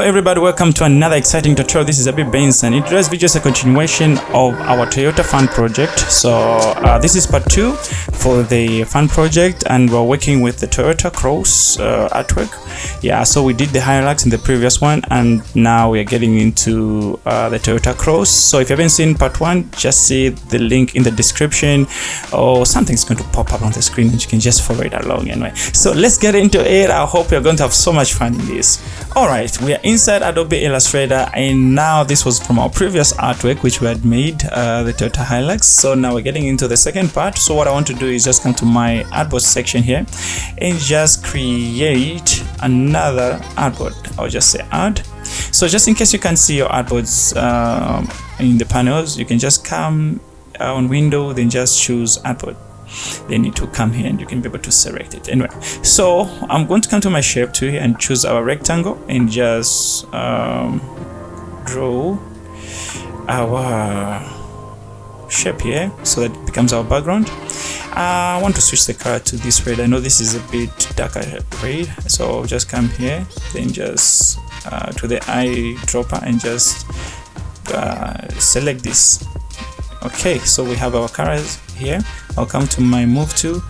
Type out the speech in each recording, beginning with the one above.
everybody, welcome to another exciting tutorial. This is ab&josh, and today's video is a continuation of our Toyota fan project. So this is part 2 for the fan project, and we're working with the Toyota Cross artwork. Yeah, so we did the Hilux in the previous one, and now we're getting into the Toyota Cross. So if you haven't seen part 1, just see the link in the description, or something's going to pop up on the screen and you can just follow it along anyway. So let's get into it. I hope you're going to have so much fun in this. Alright, we are inside Adobe Illustrator, and now this was from our previous artwork which we had made, the Toyota Hilux. So now we're getting into the second part. So what I want to do is just come to my artboard section here and just create another artboard. I'll just say add. So just in case you can't see your artboards in the panels, you can just come on window, then just choose artboard. Then you to come here and you can be able to select it. Anyway, so I'm going to come to my shape tool here and choose our rectangle and just draw our shape here so that it becomes our background. I want to switch the color to this red. I know this is a bit darker red, so I'll just come here, then just to the eyedropper and just select this. Okay, so we have our colors here. I'll come to my move tool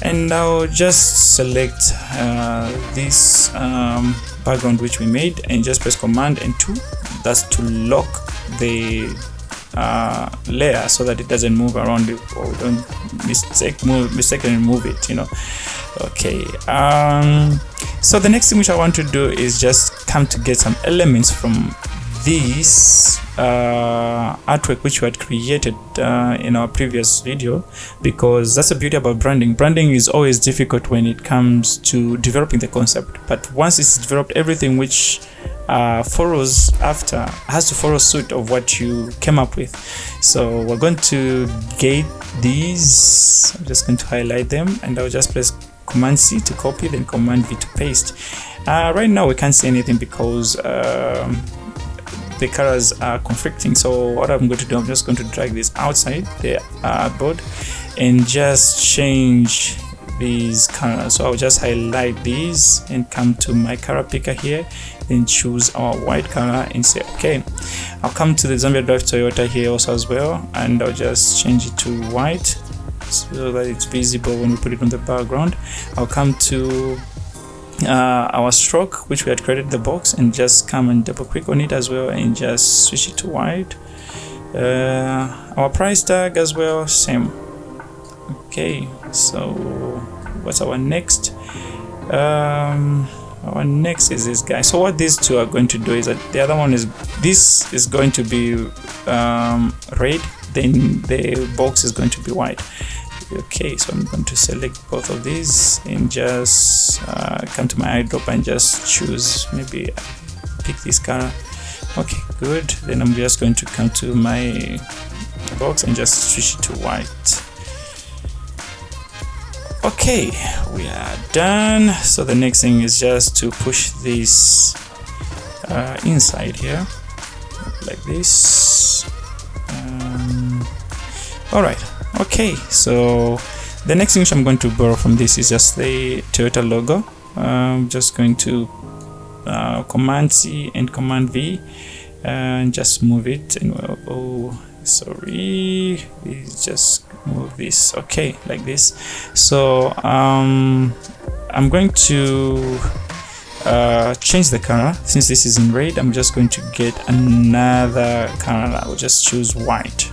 and I'll just select this background which we made and just press Command and 2. That's to lock the layer so that it doesn't move around or don't mistakenly move it, you know. Okay, so the next thing which I want to do is just come to get some elements from this artwork which we had created in our previous video, because that's the beauty about branding. Branding is always difficult when it comes to developing the concept, but once it's developed, everything which follows after has to follow suit of what you came up with. So we're going to get these. I'm just going to highlight them and I'll just press Command C to copy, then Command V to paste. Right now we can't see anything because the colors are conflicting. So what I'm going to do, I'm just going to drag this outside the board and just change these colors. So I'll just highlight these and come to my color picker here, then choose our white color and say okay. I'll come to the Zambia Drive Toyota here also as well, and I'll just change it to white so that it's visible when we put it on the background. I'll come to our stroke which we had created the box and just come and double click on it as well and just switch it to white. Our price tag as well, same. Okay, so what's our next? Our next is this guy. So what these two are going to do is that the other one is, this is going to be red, then the box is going to be white. Okay, so I'm going to select both of these and just come to my eyedropper and just choose, maybe pick this color. Okay, good. Then I'm just going to come to my box and just switch it to white. Okay, we are done. So the next thing is just to push this inside here like this. All right. Okay, so the next thing which I'm going to borrow from this is just the Toyota logo. I'm just going to Command C and Command V and just move it. And oh, sorry, just move this. Okay, like this. So I'm going to change the color. Since this is in red, I'm just going to get another color. I will just choose white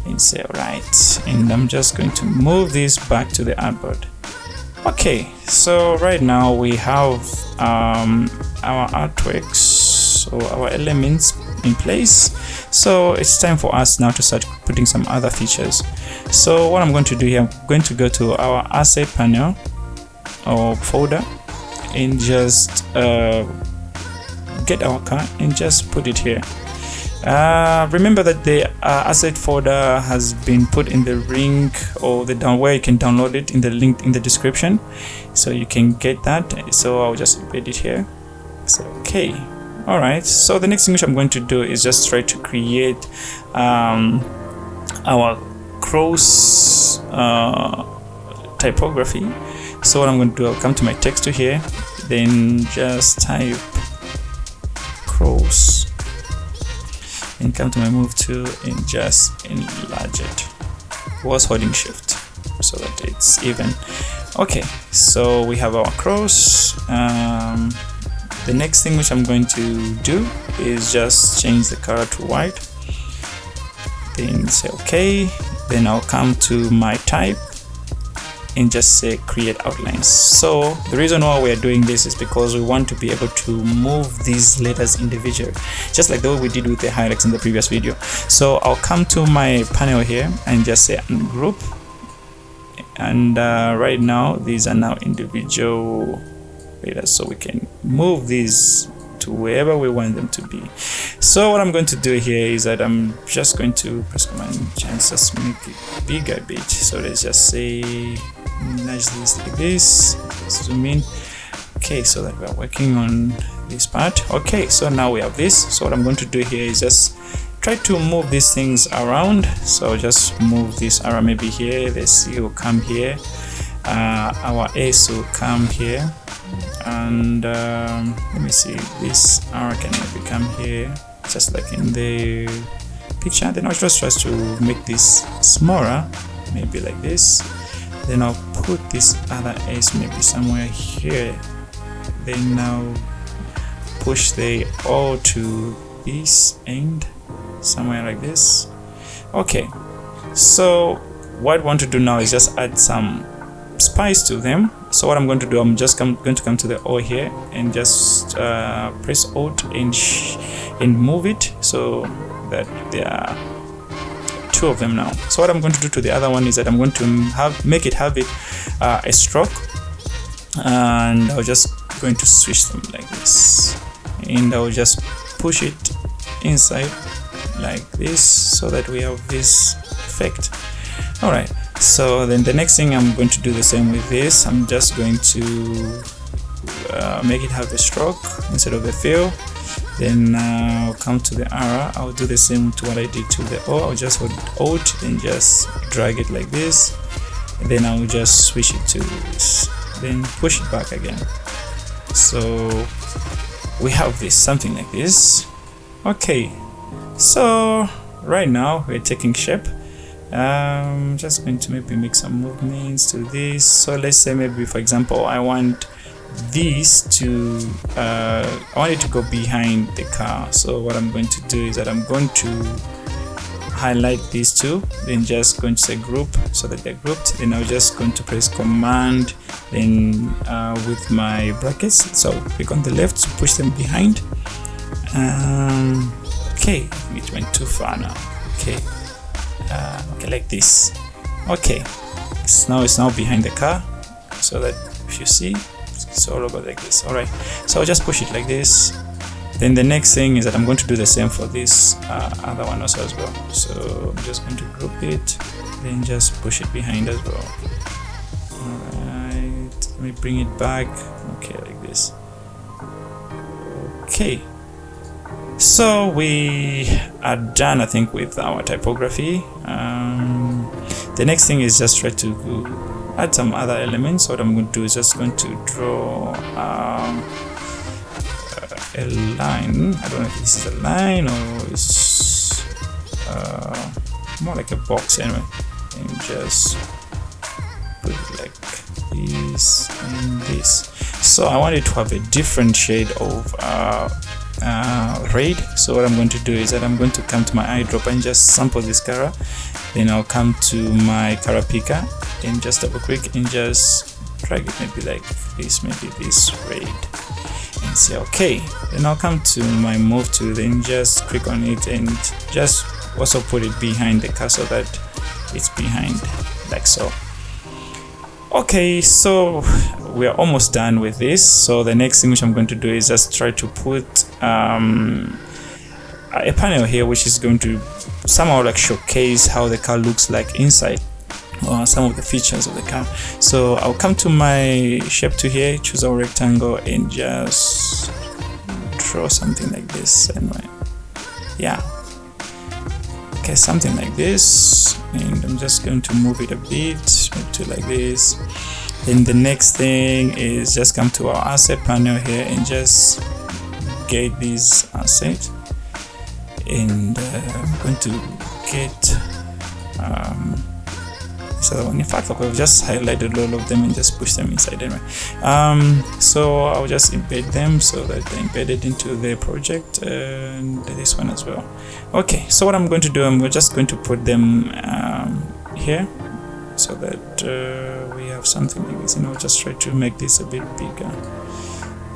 and say alright, and I'm just going to move this back to the artboard. Okay, so right now we have our artworks or our elements in place. So it's time for us now to start putting some other features. So what I'm going to do here, I'm going to go to our asset panel or folder and just get our car and just put it here. Remember that the asset folder has been put in the link or the where you can download it in the link in the description, so you can get that. So I'll just embed it here. So okay, all right. So the next thing which I'm going to do is just try to create our cross typography. So what I'm going to do, I'll come to my text to here, then just type across, and come to my move tool and just enlarge it whilst holding shift so that it's even. Okay, so we have our cross. The next thing which I'm going to do is just change the color to white, then say okay. Then I'll come to my type and just say create outlines. So the reason why we're doing this is because we want to be able to move these letters individually, just like the way we did with the highlights in the previous video. So I'll come to my panel here and just say ungroup, and right now these are now individual letters, so we can move these to wherever we want them to be. So what I'm going to do here is that I'm just going to press Command and just make it bigger a bit. So let's just say enlarge this like this, just zoom in. Okay, so that we're working on this part. Okay, so now we have this. So what I'm going to do here is just try to move these things around. So just move this arrow maybe here, the C will come here, our S will come here, and let me see, this arrow can maybe come here just like in the picture. Then I'll just try to make this smaller, maybe like this. Then I'll put this other S maybe somewhere here, then now push the O to this end somewhere like this. Okay, so what I want to do now is just add some spice to them. So what I'm going to do, I'm just going to come to the O here and just press Alt and move it so that there are two of them now. So what I'm going to do to the other one is that I'm going to make it have it a stroke, and I'm just going to switch them like this, and I'll just push it inside like this so that we have this effect. All right, so then the next thing I'm going to do the same with this. I'm just going to make it have a stroke instead of a fill. Then I'll come to the arrow. I'll do the same to what I did to the O. I'll just hold Alt and just drag it like this, and then I'll just switch it to this, then push it back again. So we have this, something like this. Okay, so right now we're taking shape. Just going to maybe make some movements to this. So let's say maybe, for example, I want this to I want it to go behind the car. So what I'm going to do is that I'm going to highlight these two, then just going to say group so that they're grouped. Then I'm just going to press Command, then with my brackets, so click on the left to push them behind. Okay, it went too far now. Okay, okay, like this. Okay, it's now behind the car, so that if you see, it's all over like this. All right, so I'll just push it like this. Then the next thing is that I'm going to do the same for this other one also as well. So I'm just going to group it, then just push it behind as well. All right, let me bring it back. Okay, like this. Okay, so we are done, I think, with our typography. The next thing is just try to add some other elements. So what I'm going to do is just going to draw a line. I don't know if this is a line or it's more like a box anyway, and just put it like this and this. So I want it to have a different shade of red. So what I'm going to do is that I'm going to come to my eyedropper and just sample this color. Then I'll come to my color picker and just double click and just drag it maybe like this, maybe this red, and say okay. Then I'll come to my move tool, then just click on it and just also put it behind the car so that it's behind like so. Okay, so we are almost done with this. So the next thing which I'm going to do is just try to put a panel here which is going to somehow like showcase how the car looks like inside, or some of the features of the car. So I'll come to my shape tool here, choose our rectangle, and just draw something like this anyway. Yeah, okay, something like this, and I'm just going to move it a bit, maybe to like this. Then the next thing is just come to our asset panel here and just get this asset, and I'm going to get this other one. In fact, I've just highlighted all of them and just push them inside anyway. So I'll just embed them so that they're embedded into the project, and this one as well. Okay, so what I'm going to do, I'm just going to put them here so that we have something like this, and I'll just try to make this a bit bigger.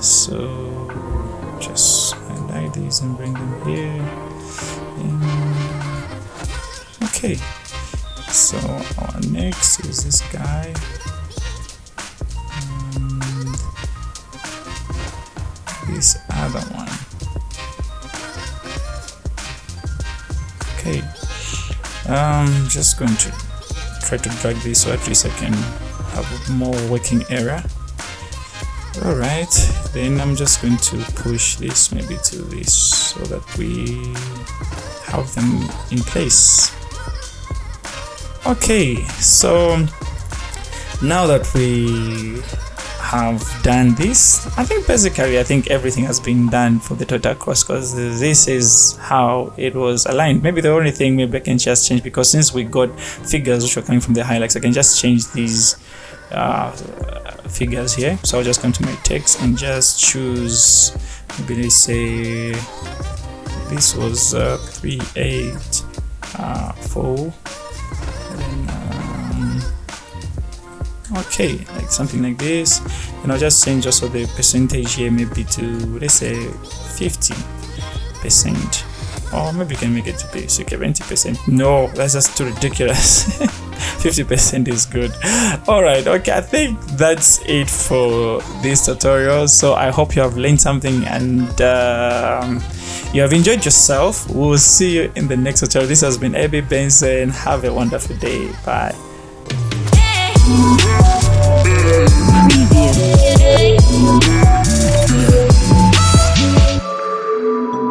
So just highlight these and bring them here. And okay, so our next is this guy, and this other one. Okay, I'm just going to try to drag this so at least I can have a more working area. Alright, then I'm just going to push this maybe to this so that we have them in place. Okay, so now that we have done this, I think basically everything has been done for the total cost, because this is how it was aligned. Maybe the only thing maybe I can just change, because since we got figures which are coming from the highlights, I can just change these figures here. So I'll just come to my text and just choose, maybe let's say this was 384, okay, like something like this. And I'll just change also the percentage here maybe to, let's say, 50%, or maybe you can make it to be 70%. No, that's just too ridiculous. 50% is good. All right, okay, I think that's it for this tutorial. So I hope you have learned something and you have enjoyed yourself. We'll see you in the next tutorial. This has been AB Benson. Have a wonderful day. Bye.